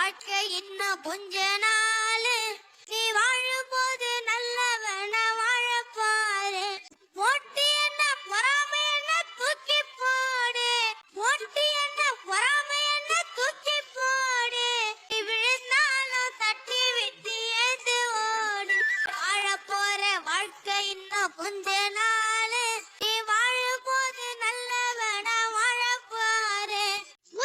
வாழ்க்கை இன்னும் கொஞ்ச நாளு, நீ வாழும்போது நல்லவன வாழப்பாரு. போட்டி என்ன பொறாமை என்ன தூக்கி போடு, போட்டி என்ன பொறாமை என்ன தூக்கி போடு. நீ விழுந்தாலும் தட்டி விட்டு ஏந்து ஓடு. வாழ போற வாழ்க்கை இன்னும் கொஞ்ச நாளு, நீ வாழும்போது நல்லவன வாழப்பாரு.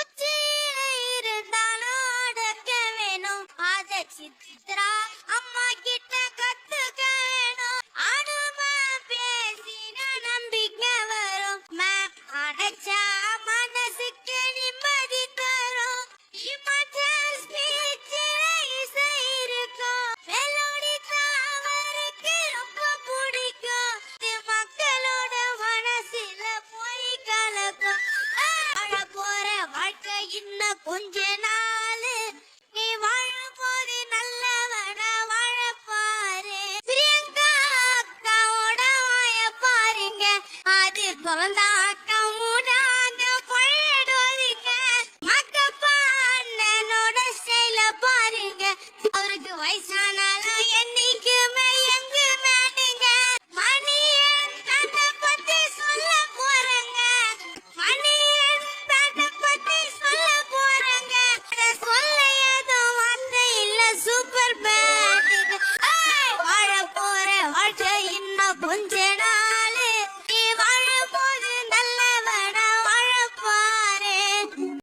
உச்சியில இருந்தாலும் அடக்க வேணும், அத சித்ரா அம்மா கிட்ட கத்துக்க வேணும். அனுமா பேசின நம்பிக்கை வரும், மேம் அடைச்சா மனசுக்கு நிம்மதி தரும். இமோஷனல் ஸ்பீச்சில இசை இருக்கும், மெலோடி அவருக்கு ரொம்ப பிடிக்கும். இது மக்களோட மனசுல போய் கலக்கும். வாழ போற வாழ்க்கை இன்னும் கொஞ்ச நாளு, நீ வாழும்போது நல்லவன வாழப்பாரு. பிரியங்கா அக்காவோட வாய பாருங்க, அது பிறந்த அக்கா மூடாங்க பழடுவீங்க. மக்கப்பா அண்ணனோட ஸ்டைல பாருங்க, அவருக்கு வயசான